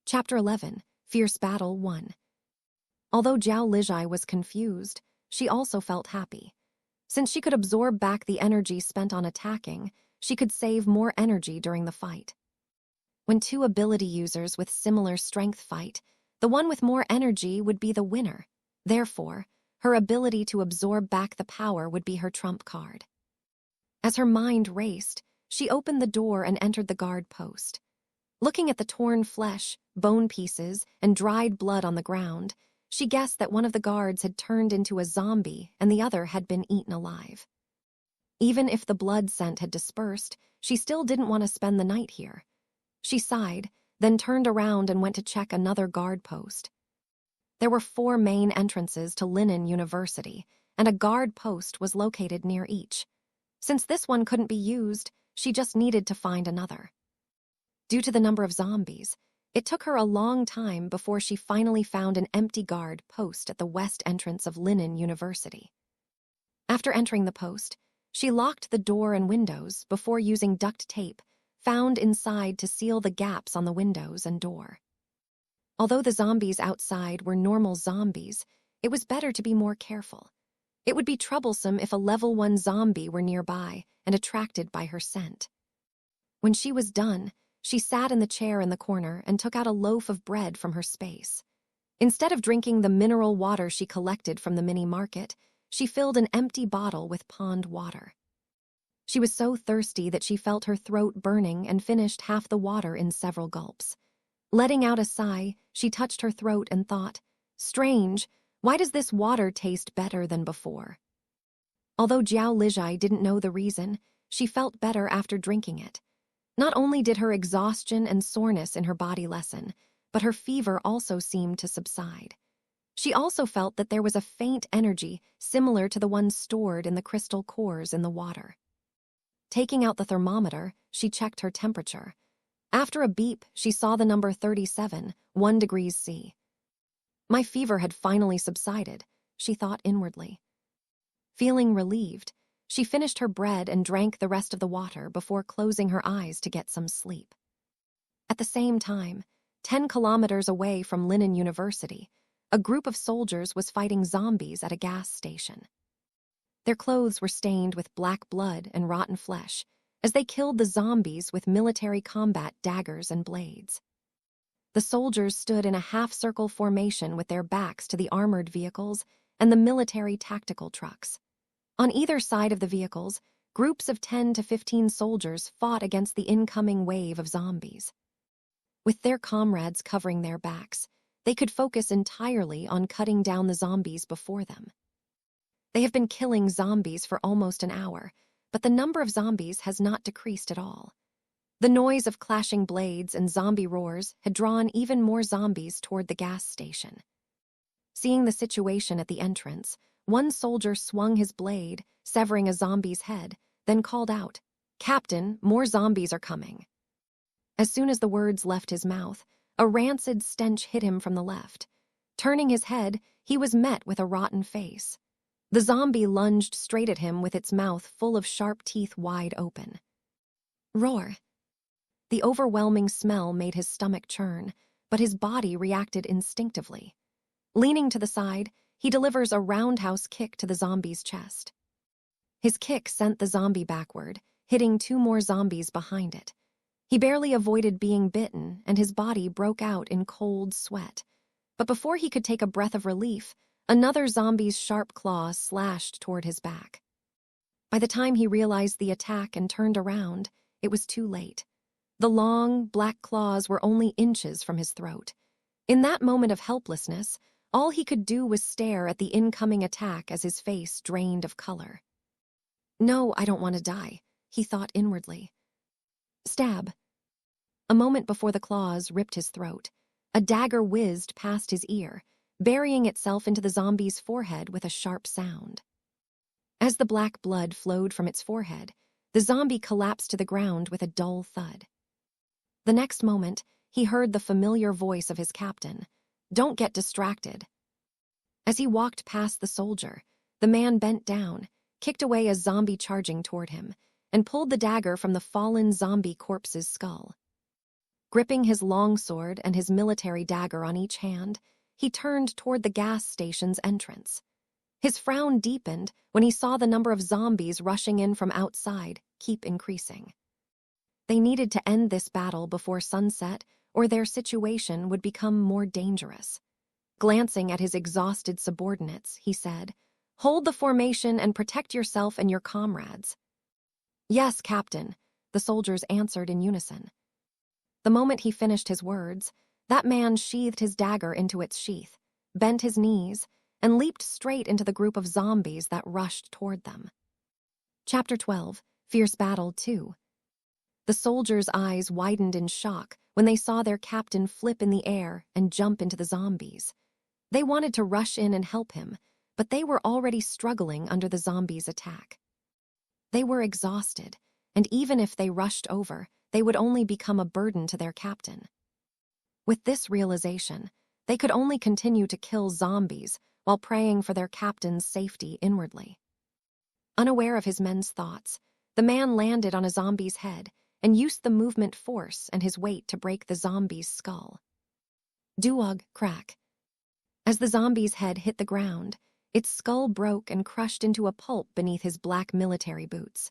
Chapter 11, Fierce Battle 1. Although Zhao Lijai was confused, she also felt happy. Since she could absorb back the energy spent on attacking, she could save more energy during the fight. When two ability users with similar strength fight, the one with more energy would be the winner. Therefore, her ability to absorb back the power would be her trump card. As her mind raced, she opened the door and entered the guard post. Looking at the torn flesh, bone pieces, and dried blood on the ground, she guessed that one of the guards had turned into a zombie and the other had been eaten alive. Even if the blood scent had dispersed, she still didn't want to spend the night here. She sighed, then turned around and went to check another guard post. There were 4 main entrances to Linen University, and a guard post was located near each. Since this one couldn't be used, she just needed to find another. Due to the number of zombies, it took her a long time before she finally found an empty guard post at the west entrance of Linen University. After entering the post, she locked the door and windows before using duct tape found inside to seal the gaps on the windows and door. Although the zombies outside were normal zombies, it was better to be more careful. It would be troublesome if a level 1 zombie were nearby and attracted by her scent. When she was done, she sat in the chair in the corner and took out a loaf of bread from her space. Instead of drinking the mineral water she collected from the mini market, she filled an empty bottle with pond water. She was so thirsty that she felt her throat burning and finished half the water in several gulps. Letting out a sigh, she touched her throat and thought, "Strange, why does this water taste better than before?" Although Zhao Lijai didn't know the reason, she felt better after drinking it. Not only did her exhaustion and soreness in her body lessen, but her fever also seemed to subside. She also felt that there was a faint energy similar to the one stored in the crystal cores in the water. Taking out the thermometer, she checked her temperature. After a beep, she saw the number 37, 1 degrees C. My fever had finally subsided, she thought inwardly. Feeling relieved, she finished her bread and drank the rest of the water before closing her eyes to get some sleep. At the same time, 10 kilometers away from Linen University, a group of soldiers was fighting zombies at a gas station. Their clothes were stained with black blood and rotten flesh, as they killed the zombies with military combat daggers and blades. The soldiers stood in a half-circle formation with their backs to the armored vehicles and the military tactical trucks. On either side of the vehicles, groups of 10 to 15 soldiers fought against the incoming wave of zombies. With their comrades covering their backs, they could focus entirely on cutting down the zombies before them. They have been killing zombies for almost an hour, but the number of zombies has not decreased at all. The noise of clashing blades and zombie roars had drawn even more zombies toward the gas station. Seeing the situation at the entrance, one soldier swung his blade, severing a zombie's head, then called out, "Captain, more zombies are coming." As soon as the words left his mouth, a rancid stench hit him from the left. Turning his head, he was met with a rotten face. The zombie lunged straight at him with its mouth full of sharp teeth wide open. Roar! The overwhelming smell made his stomach churn, but his body reacted instinctively. Leaning to the side, he delivers a roundhouse kick to the zombie's chest. His kick sent the zombie backward, hitting 2 more zombies behind it. He barely avoided being bitten, and his body broke out in cold sweat. But before he could take a breath of relief, another zombie's sharp claws slashed toward his back. By the time he realized the attack and turned around, it was too late. The long, black claws were only inches from his throat. In that moment of helplessness, all he could do was stare at the incoming attack as his face drained of color. "No, I don't want to die," he thought inwardly. Stab. A moment before the claws ripped his throat, a dagger whizzed past his ear, burying itself into the zombie's forehead with a sharp sound. As the black blood flowed from its forehead, the zombie collapsed to the ground with a dull thud. The next moment, he heard the familiar voice of his captain, "Don't get distracted." As he walked past the soldier, the man bent down, kicked away a zombie charging toward him, and pulled the dagger from the fallen zombie corpse's skull. Gripping his longsword and his military dagger on each hand, he turned toward the gas station's entrance. His frown deepened when he saw the number of zombies rushing in from outside keep increasing. They needed to end this battle before sunset, or their situation would become more dangerous. Glancing at his exhausted subordinates, he said, "Hold the formation and protect yourself and your comrades." "Yes, Captain," the soldiers answered in unison. The moment he finished his words, that man sheathed his dagger into its sheath, bent his knees, and leaped straight into the group of zombies that rushed toward them. Chapter 12, Fierce Battle 2. The soldiers' eyes widened in shock when they saw their captain flip in the air and jump into the zombies. They wanted to rush in and help him, but they were already struggling under the zombies' attack. They were exhausted, and even if they rushed over, they would only become a burden to their captain. With this realization, they could only continue to kill zombies while praying for their captain's safety inwardly. Unaware of his men's thoughts, the man landed on a zombie's head and used the movement force and his weight to break the zombie's skull. Duog, crack. As the zombie's head hit the ground, its skull broke and crushed into a pulp beneath his black military boots.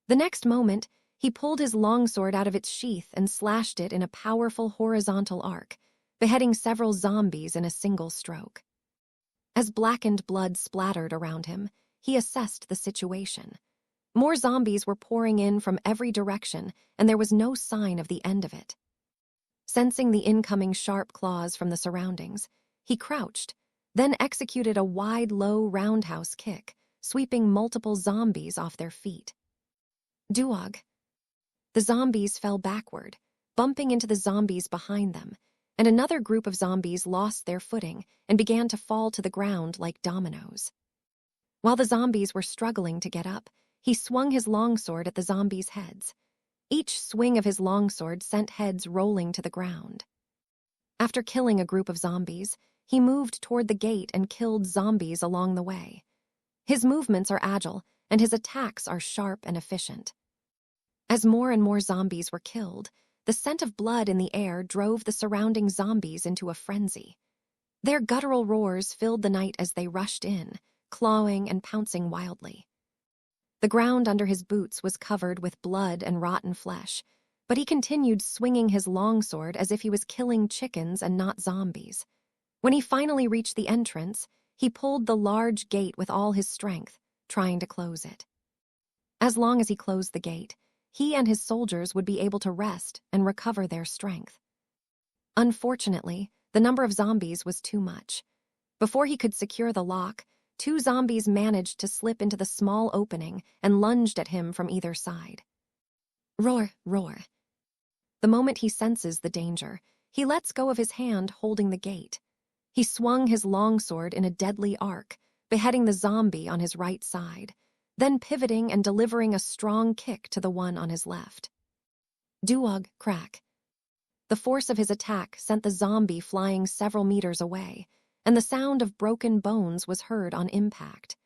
The next moment, he pulled his longsword out of its sheath and slashed it in a powerful horizontal arc, beheading several zombies in a single stroke. As blackened blood splattered around him, he assessed the situation. More zombies were pouring in from every direction, and there was no sign of the end of it. Sensing the incoming sharp claws from the surroundings, he crouched, then executed a wide, low roundhouse kick, sweeping multiple zombies off their feet. Duog. The zombies fell backward, bumping into the zombies behind them, and another group of zombies lost their footing and began to fall to the ground like dominoes. While the zombies were struggling to get up, he swung his longsword at the zombies' heads. Each swing of his longsword sent heads rolling to the ground. After killing a group of zombies, he moved toward the gate and killed zombies along the way. His movements are agile, and his attacks are sharp and efficient. As more and more zombies were killed, the scent of blood in the air drove the surrounding zombies into a frenzy. Their guttural roars filled the night as they rushed in, clawing and pouncing wildly. The ground under his boots was covered with blood and rotten flesh, but he continued swinging his longsword as if he was killing chickens and not zombies. When he finally reached the entrance, he pulled the large gate with all his strength, trying to close it. As long as he closed the gate, he and his soldiers would be able to rest and recover their strength. Unfortunately, the number of zombies was too much. Before he could secure the lock, 2 zombies managed to slip into the small opening and lunged at him from either side. Roar, roar. The moment he senses the danger, he lets go of his hand holding the gate. He swung his longsword in a deadly arc, beheading the zombie on his right side, then pivoting and delivering a strong kick to the one on his left. Duog, crack. The force of his attack sent the zombie flying several meters away, and the sound of broken bones was heard on impact.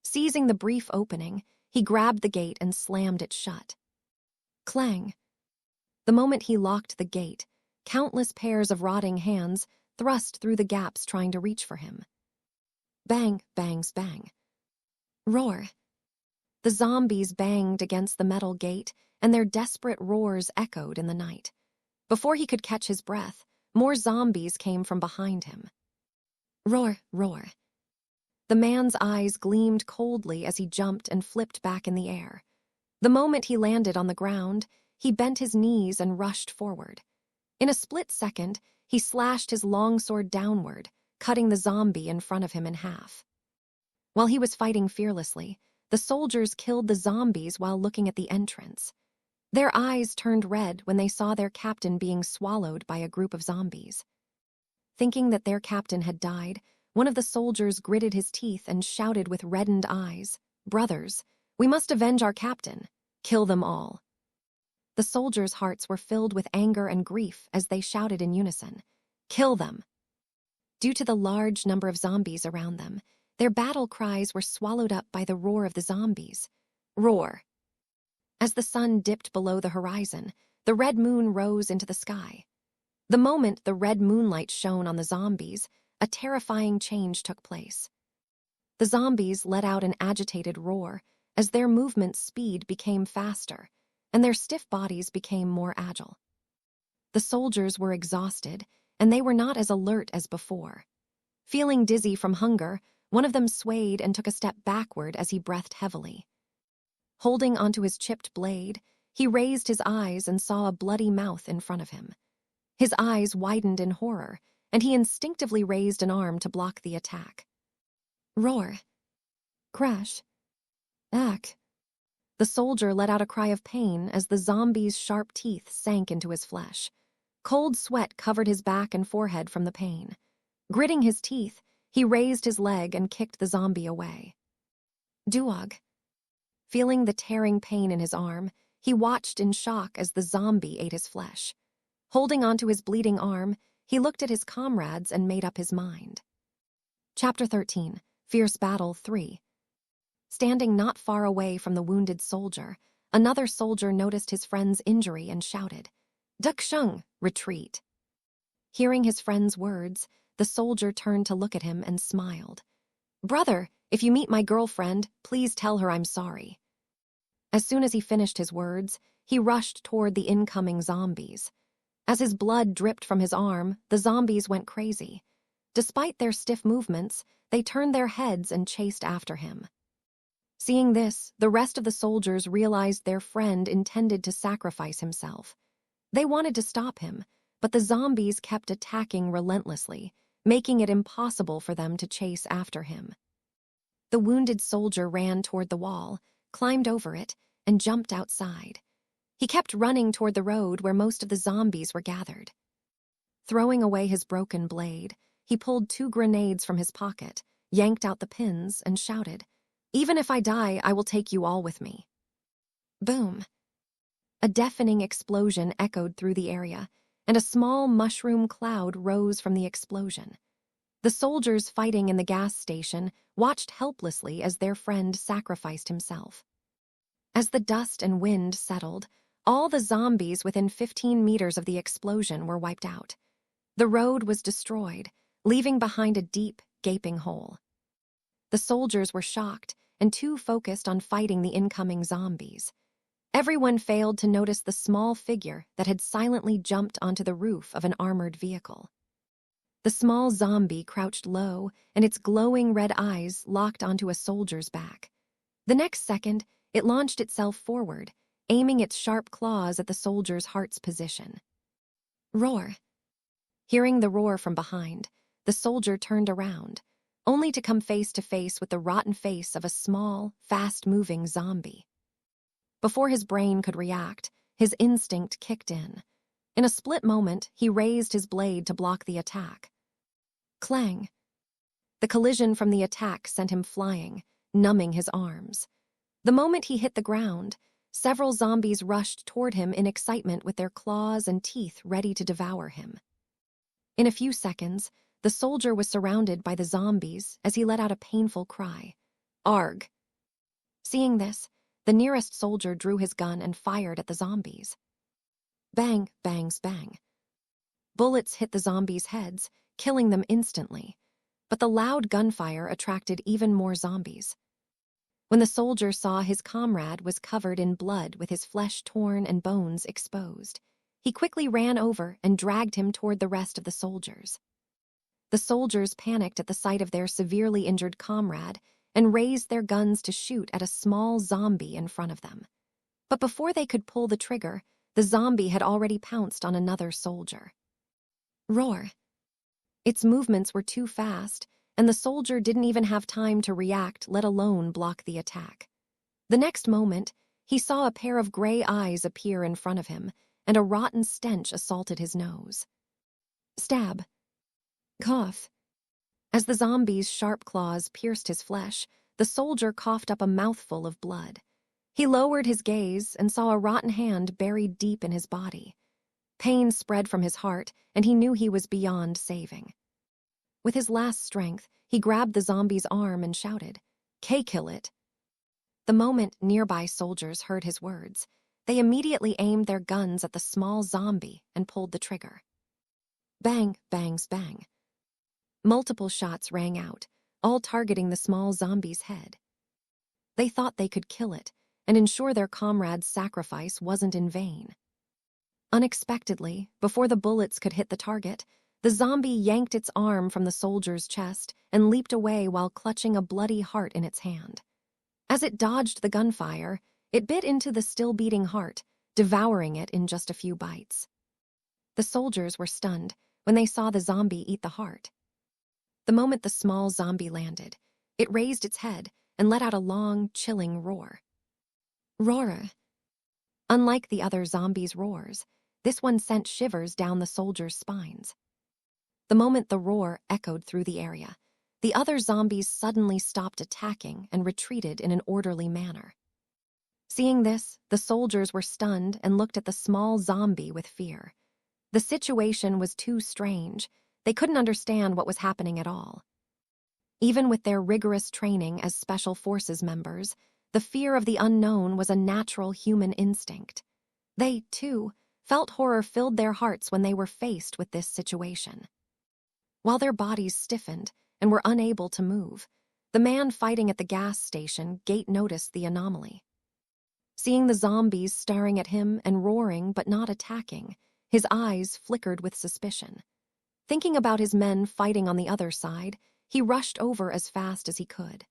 Seizing the brief opening, he grabbed the gate and slammed it shut. Clang. The moment he locked the gate, countless pairs of rotting hands thrust through the gaps trying to reach for him. Bang, bangs, bang. Roar. The zombies banged against the metal gate, and their desperate roars echoed in the night. Before he could catch his breath, more zombies came from behind him. Roar, roar. The man's eyes gleamed coldly as he jumped and flipped back in the air. The moment he landed on the ground, he bent his knees and rushed forward. In a split second, he slashed his longsword downward, cutting the zombie in front of him in half. While he was fighting fearlessly, the soldiers killed the zombies while looking at the entrance. Their eyes turned red when they saw their captain being swallowed by a group of zombies. Thinking that their captain had died, one of the soldiers gritted his teeth and shouted with reddened eyes, "Brothers, we must avenge our captain. Kill them all." The soldiers' hearts were filled with anger and grief as they shouted in unison, "Kill them!" Due to the large number of zombies around them, their battle cries were swallowed up by the roar of the zombies. Roar. As the sun dipped below the horizon, the red moon rose into the sky. The moment the red moonlight shone on the zombies, a terrifying change took place. The zombies let out an agitated roar as their movement speed became faster and their stiff bodies became more agile. The soldiers were exhausted, and they were not as alert as before. Feeling dizzy from hunger, one of them swayed and took a step backward as he breathed heavily. Holding onto his chipped blade, he raised his eyes and saw a bloody mouth in front of him. His eyes widened in horror, and he instinctively raised an arm to block the attack. Roar. Crash. Ack. The soldier let out a cry of pain as the zombie's sharp teeth sank into his flesh. Cold sweat covered his back and forehead from the pain. Gritting his teeth, he raised his leg and kicked the zombie away. Duog. Feeling the tearing pain in his arm, he watched in shock as the zombie ate his flesh. Holding onto his bleeding arm, he looked at his comrades and made up his mind. Chapter 13, Fierce Battle 3. Standing not far away from the wounded soldier, another soldier noticed his friend's injury and shouted, "Duck Shung, retreat." Hearing his friend's words, the soldier turned to look at him and smiled. "Brother, if you meet my girlfriend, please tell her I'm sorry." As soon as he finished his words, he rushed toward the incoming zombies. As his blood dripped from his arm, the zombies went crazy. Despite their stiff movements, they turned their heads and chased after him. Seeing this, the rest of the soldiers realized their friend intended to sacrifice himself. They wanted to stop him, but the zombies kept attacking relentlessly, making it impossible for them to chase after him. The wounded soldier ran toward the wall, climbed over it, and jumped outside. He kept running toward the road where most of the zombies were gathered. Throwing away his broken blade, he pulled 2 grenades from his pocket, yanked out the pins, and shouted, "Even if I die, I will take you all with me." Boom! A deafening explosion echoed through the area, and a small mushroom cloud rose from the explosion. The soldiers fighting in the gas station watched helplessly as their friend sacrificed himself. As the dust and wind settled, all the zombies within 15 meters of the explosion were wiped out. The road was destroyed, leaving behind a deep, gaping hole. The soldiers were shocked and too focused on fighting the incoming zombies. Everyone failed to notice the small figure that had silently jumped onto the roof of an armored vehicle. The small zombie crouched low, and its glowing red eyes locked onto a soldier's back. The next second, it launched itself forward, aiming its sharp claws at the soldier's heart's position. Roar! Hearing the roar from behind, the soldier turned around, only to come face to face with the rotten face of a small, fast-moving zombie. Before his brain could react, his instinct kicked in. In a split moment, he raised his blade to block the attack. Clang! The collision from the attack sent him flying, numbing his arms. The moment he hit the ground, several zombies rushed toward him in excitement with their claws and teeth ready to devour him. In a few seconds, the soldier was surrounded by the zombies as he let out a painful cry. Arg! Seeing this, the nearest soldier drew his gun and fired at the zombies. Bang, bangs, bang. Bullets hit the zombies' heads, killing them instantly, but the loud gunfire attracted even more zombies. When the soldier saw his comrade was covered in blood with his flesh torn and bones exposed, he quickly ran over and dragged him toward the rest of the soldiers. The soldiers panicked at the sight of their severely injured comrade and raised their guns to shoot at a small zombie in front of them. But before they could pull the trigger, the zombie had already pounced on another soldier. Roar! Its movements were too fast, and the soldier didn't even have time to react, let alone block the attack. The next moment, he saw a pair of gray eyes appear in front of him, and a rotten stench assaulted his nose. Stab. Cough. As the zombie's sharp claws pierced his flesh, the soldier coughed up a mouthful of blood. He lowered his gaze and saw a rotten hand buried deep in his body. Pain spread from his heart, and he knew he was beyond saving. With his last strength, he grabbed the zombie's arm and shouted, "K-kill it." The moment nearby soldiers heard his words, They immediately aimed their guns at the small zombie and pulled the trigger. Bang, bangs, bang. Multiple shots rang out, all targeting the small zombie's head. They thought they could kill it and ensure their comrade's sacrifice wasn't in vain. Unexpectedly, before the bullets could hit the target, the zombie yanked its arm from the soldier's chest and leaped away while clutching a bloody heart in its hand. As it dodged the gunfire, it bit into the still-beating heart, devouring it in just a few bites. The soldiers were stunned when they saw the zombie eat the heart. The moment the small zombie landed, it raised its head and let out a long, chilling roar. Roar. Unlike the other zombies' roars, this one sent shivers down the soldiers' spines. The moment the roar echoed through the area, the other zombies suddenly stopped attacking and retreated in an orderly manner. Seeing this, the soldiers were stunned and looked at the small zombie with fear. The situation was too strange. They couldn't understand what was happening at all. Even with their rigorous training as Special Forces members, the fear of the unknown was a natural human instinct. They, too, felt horror filled their hearts when they were faced with this situation. While their bodies stiffened and were unable to move, the man fighting at the gas station gate noticed the anomaly. Seeing the zombies staring at him and roaring but not attacking, his eyes flickered with suspicion. Thinking about his men fighting on the other side, he rushed over as fast as he could.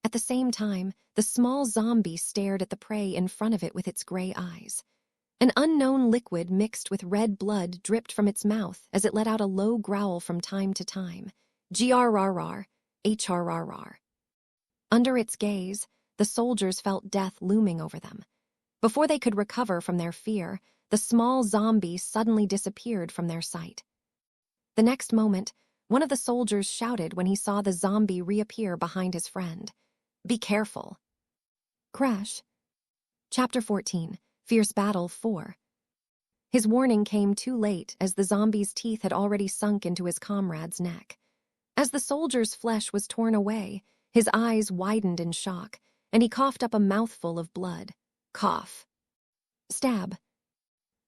At the same time, the small zombie stared at the prey in front of it with its gray eyes. An unknown liquid mixed with red blood dripped from its mouth as it let out a low growl from time to time. Grrrr, hrrr. Under its gaze, the soldiers felt death looming over them. Before they could recover from their fear, the small zombie suddenly disappeared from their sight. The next moment, one of the soldiers shouted when he saw the zombie reappear behind his friend. "Be careful." Crash. Chapter 14. Fierce Battle 4. His warning came too late as the zombie's teeth had already sunk into his comrade's neck. As the soldier's flesh was torn away, his eyes widened in shock, and he coughed up a mouthful of blood. Cough. Stab.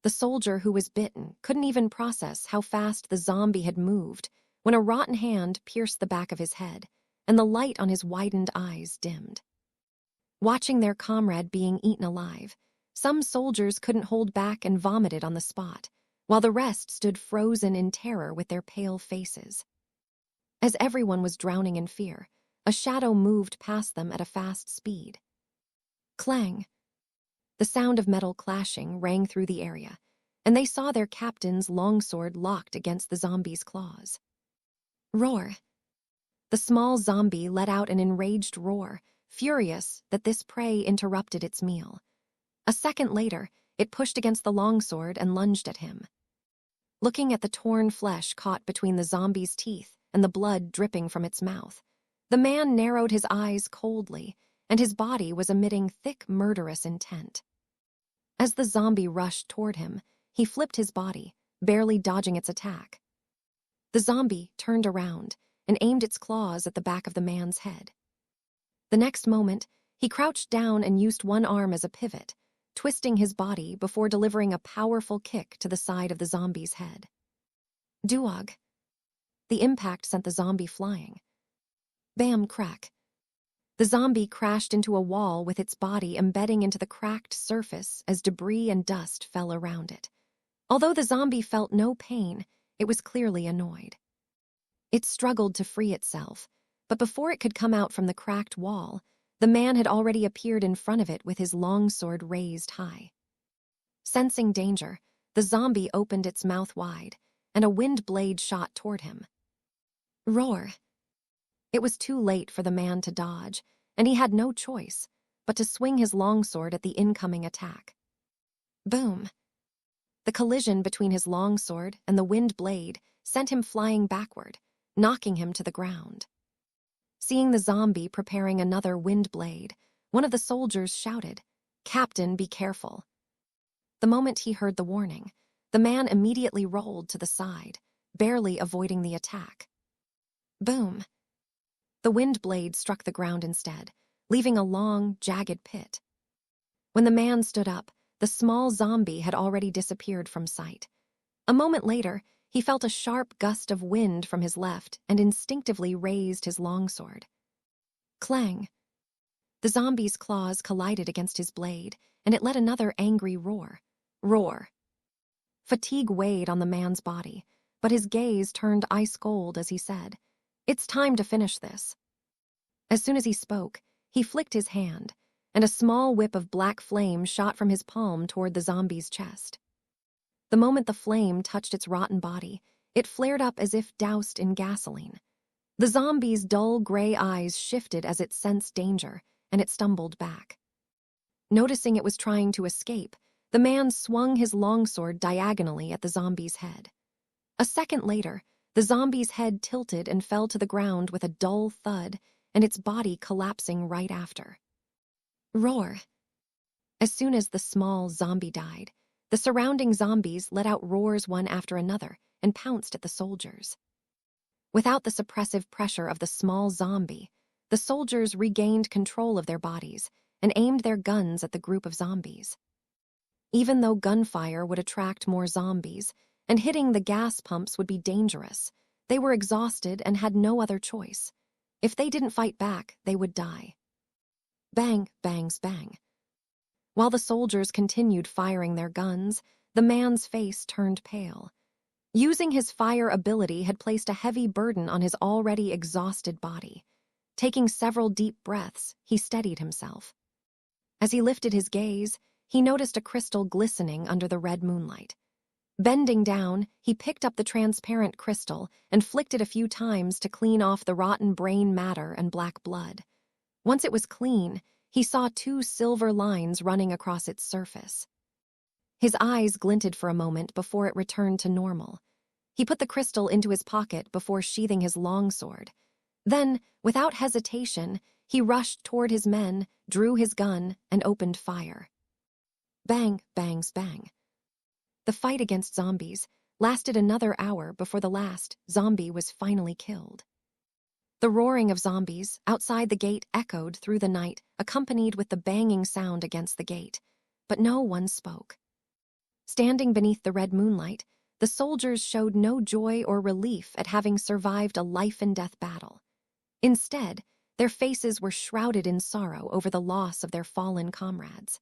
The soldier who was bitten couldn't even process how fast the zombie had moved when a rotten hand pierced the back of his head, and the light on his widened eyes dimmed. Watching their comrade being eaten alive, some soldiers couldn't hold back and vomited on the spot, while the rest stood frozen in terror with their pale faces. As everyone was drowning in fear, a shadow moved past them at a fast speed. Clang. The sound of metal clashing rang through the area, and they saw their captain's longsword locked against the zombie's claws. Roar. The small zombie let out an enraged roar, furious that this prey interrupted its meal. A second later, it pushed against the longsword and lunged at him. Looking at the torn flesh caught between the zombie's teeth and the blood dripping from its mouth, the man narrowed his eyes coldly, and his body was emitting thick, murderous intent. As the zombie rushed toward him, he flipped his body, barely dodging its attack. The zombie turned around and aimed its claws at the back of the man's head. The next moment, he crouched down and used one arm as a pivot, twisting his body before delivering a powerful kick to the side of the zombie's head. Duog. The impact sent the zombie flying. Bam, crack. The zombie crashed into a wall with its body embedding into the cracked surface as debris and dust fell around it. Although the zombie felt no pain, it was clearly annoyed. It struggled to free itself, but before it could come out from the cracked wall, the man had already appeared in front of it with his longsword raised high. Sensing danger, the zombie opened its mouth wide, and a wind blade shot toward him. Roar. It was too late for the man to dodge, and he had no choice but to swing his longsword at the incoming attack. Boom. The collision between his longsword and the wind blade sent him flying backward, knocking him to the ground. Seeing the zombie preparing another wind blade, one of the soldiers shouted, "Captain, be careful." The moment he heard the warning, the man immediately rolled to the side, barely avoiding the attack. Boom. The wind blade struck the ground instead, leaving a long, jagged pit. When the man stood up, the small zombie had already disappeared from sight. A moment later, he felt a sharp gust of wind from his left and instinctively raised his longsword. Clang! The zombie's claws collided against his blade, and it let another angry roar. Roar! Fatigue weighed on the man's body, but his gaze turned ice cold as he said, "It's time to finish this." As soon as he spoke, he flicked his hand, and a small whip of black flame shot from his palm toward the zombie's chest. The moment the flame touched its rotten body, it flared up as if doused in gasoline. The zombie's dull gray eyes shifted as it sensed danger, and it stumbled back. Noticing it was trying to escape, the man swung his longsword diagonally at the zombie's head. A second later, the zombie's head tilted and fell to the ground with a dull thud, and its body collapsing right after. Roar! As soon as the small zombie died, the surrounding zombies let out roars one after another and pounced at the soldiers. Without the suppressive pressure of the small zombie, the soldiers regained control of their bodies and aimed their guns at the group of zombies. Even though gunfire would attract more zombies and hitting the gas pumps would be dangerous, they were exhausted and had no other choice. If they didn't fight back, they would die. Bang, bangs, bang. While the soldiers continued firing their guns, the man's face turned pale. Using his fire ability had placed a heavy burden on his already exhausted body. Taking several deep breaths, he steadied himself. As he lifted his gaze, he noticed a crystal glistening under the red moonlight. Bending down, he picked up the transparent crystal and flicked it a few times to clean off the rotten brain matter and black blood. Once it was clean, he saw 2 silver lines running across its surface. His eyes glinted for a moment before it returned to normal. He put the crystal into his pocket before sheathing his longsword. Then, without hesitation, he rushed toward his men, drew his gun, and opened fire. Bang, bangs, bang. The fight against zombies lasted another hour before the last zombie was finally killed. The roaring of zombies outside the gate echoed through the night, accompanied with the banging sound against the gate, but no one spoke. Standing beneath the red moonlight, the soldiers showed no joy or relief at having survived a life-and-death battle. Instead, their faces were shrouded in sorrow over the loss of their fallen comrades.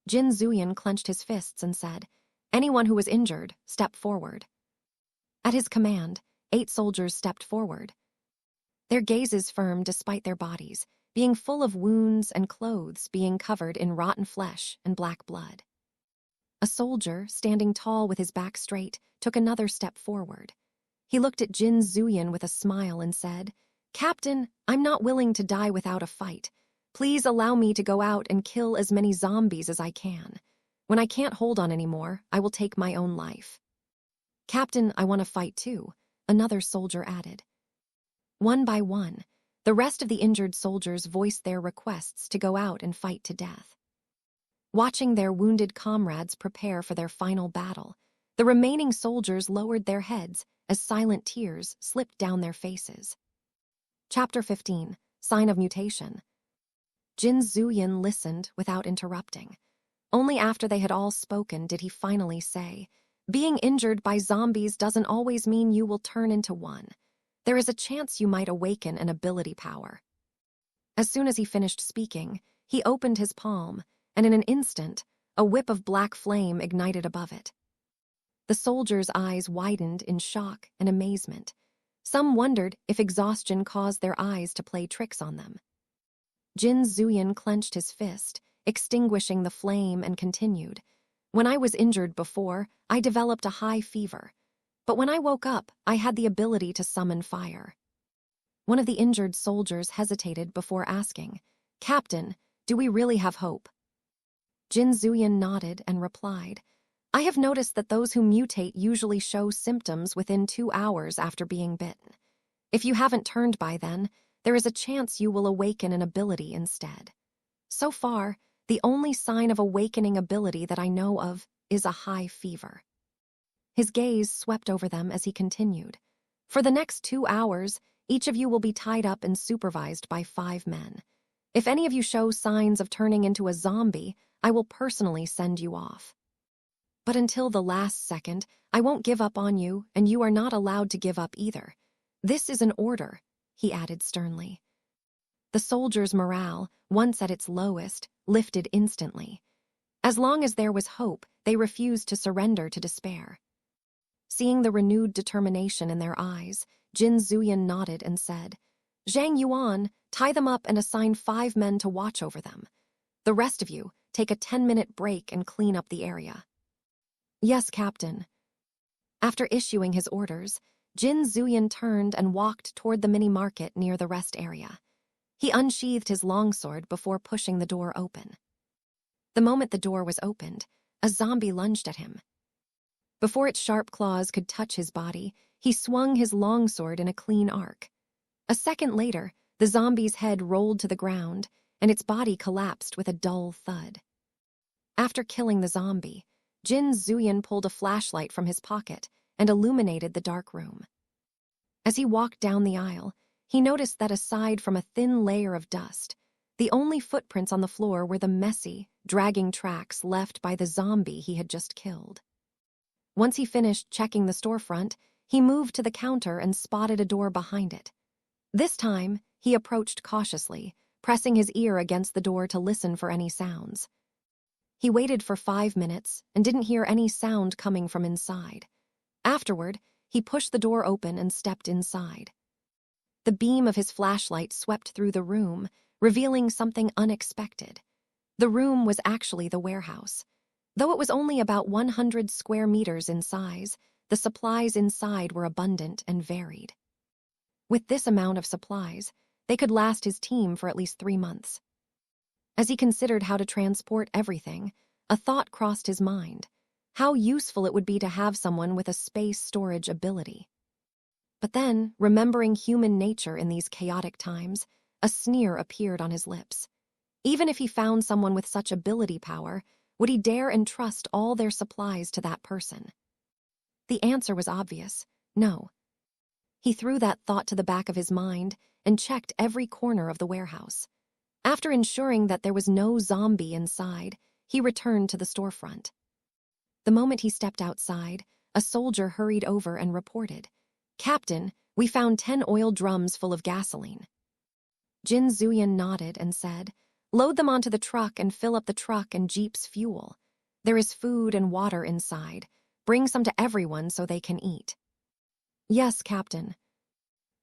Jin Zuyan clenched his fists and said, "Anyone who was injured, step forward." At his command, 8 soldiers stepped forward. Their gazes firm despite their bodies, being full of wounds and clothes being covered in rotten flesh and black blood. A soldier, standing tall with his back straight, took another step forward. He looked at Jin Zuyan with a smile and said, "Captain, I'm not willing to die without a fight. Please allow me to go out and kill as many zombies as I can. When I can't hold on anymore, I will take my own life." "Captain, I want to fight too," another soldier added. One by one, the rest of the injured soldiers voiced their requests to go out and fight to death. Watching their wounded comrades prepare for their final battle, the remaining soldiers lowered their heads as silent tears slipped down their faces. Chapter 15, Sign of Mutation. Jin Zuyan listened without interrupting. Only after they had all spoken did he finally say, "Being injured by zombies doesn't always mean you will turn into one. There is a chance you might awaken an ability power." As soon as he finished speaking, he opened his palm, and in an instant, a whip of black flame ignited above it. The soldiers' eyes widened in shock and amazement. Some wondered if exhaustion caused their eyes to play tricks on them. Jin Zuyan clenched his fist, extinguishing the flame, and continued, "When I was injured before, I developed a high fever. But when I woke up, I had the ability to summon fire." One of the injured soldiers hesitated before asking, "Captain, do we really have hope?" Jin Zuyan nodded and replied, "I have noticed that those who mutate usually show symptoms within 2 hours after being bitten. If you haven't turned by then, there is a chance you will awaken an ability instead. So far, the only sign of awakening ability that I know of is a high fever." His gaze swept over them as he continued, "For the next 2 hours, each of you will be tied up and supervised by 5 men. If any of you show signs of turning into a zombie, I will personally send you off. But until the last second, I won't give up on you, and you are not allowed to give up either. This is an order," he added sternly. The soldiers' morale, once at its lowest, lifted instantly. As long as there was hope, they refused to surrender to despair. Seeing the renewed determination in their eyes, Jin Zuyan nodded and said, "Zhang Yuan, tie them up and assign 5 men to watch over them. The rest of you, take a 10-minute break and clean up the area." "Yes, Captain." After issuing his orders, Jin Zuyan turned and walked toward the mini-market near the rest area. He unsheathed his longsword before pushing the door open. The moment the door was opened, a zombie lunged at him. Before its sharp claws could touch his body, he swung his longsword in a clean arc. A second later, the zombie's head rolled to the ground, and its body collapsed with a dull thud. After killing the zombie, Jin Zuyan pulled a flashlight from his pocket and illuminated the dark room. As he walked down the aisle, he noticed that aside from a thin layer of dust, the only footprints on the floor were the messy, dragging tracks left by the zombie he had just killed. Once he finished checking the storefront, he moved to the counter and spotted a door behind it. This time, he approached cautiously, pressing his ear against the door to listen for any sounds. He waited for 5 minutes and didn't hear any sound coming from inside. Afterward, he pushed the door open and stepped inside. The beam of his flashlight swept through the room, revealing something unexpected. The room was actually the warehouse. Though it was only about 100 square meters in size, the supplies inside were abundant and varied. With this amount of supplies, they could last his team for at least 3 months. As he considered how to transport everything, a thought crossed his mind: how useful it would be to have someone with a space storage ability. But then, remembering human nature in these chaotic times, a sneer appeared on his lips. Even if he found someone with such ability power, would he dare entrust all their supplies to that person? The answer was obvious: no. He threw that thought to the back of his mind and checked every corner of the warehouse. After ensuring that there was no zombie inside, he returned to the storefront. The moment he stepped outside, a soldier hurried over and reported, "Captain, we found 10 oil drums full of gasoline." Jin Zuyan nodded and said, "Load them onto the truck and fill up the truck and jeep's fuel. There is food and water inside. Bring some to everyone so they can eat." "Yes, Captain."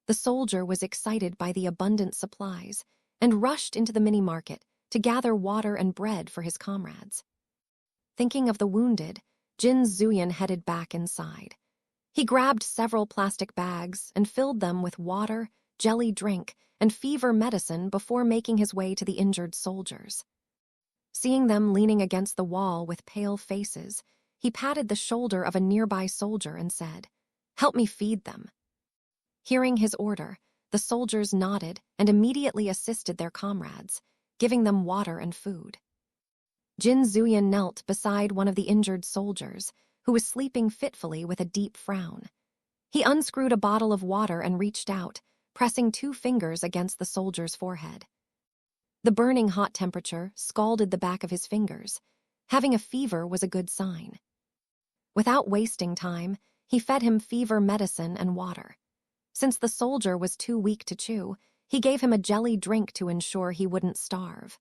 The soldier was excited by the abundant supplies and rushed into the mini-market to gather water and bread for his comrades. Thinking of the wounded, Jin Zuyan headed back inside. He grabbed several plastic bags and filled them with water, jelly drink, and fever medicine before making his way to the injured soldiers. Seeing them leaning against the wall with pale faces, he patted the shoulder of a nearby soldier and said, "Help me feed them." Hearing his order, the soldiers nodded and immediately assisted their comrades, giving them water and food. Jin Zuyan knelt beside one of the injured soldiers, who was sleeping fitfully with a deep frown. He unscrewed a bottle of water and reached out, pressing 2 fingers against the soldier's forehead. The burning hot temperature scalded the back of his fingers. Having a fever was a good sign. Without wasting time, he fed him fever medicine and water. Since the soldier was too weak to chew, he gave him a jelly drink to ensure he wouldn't starve.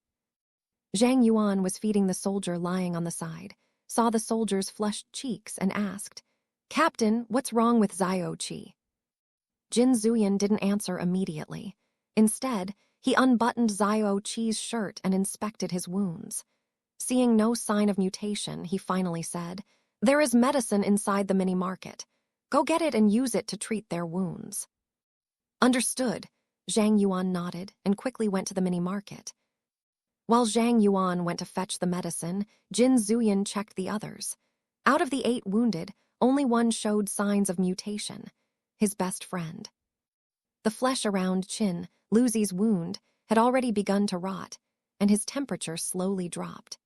Zhang Yuan was feeding the soldier lying on the side, saw the soldier's flushed cheeks and asked, "Captain, what's wrong with Aitg?" Jin Zuyan didn't answer immediately. Instead, he unbuttoned Aitg's shirt and inspected his wounds. Seeing no sign of mutation, he finally said, "There is medicine inside the mini-market. Go get it and use it to treat their wounds." "Understood." Zhang Yuan nodded and quickly went to the mini-market. While Zhang Yuan went to fetch the medicine, Jin Zuyan checked the others. Out of the 8 wounded, only one showed signs of mutation: his best friend. The flesh around Chin, Luzi's wound, had already begun to rot, and his temperature slowly dropped.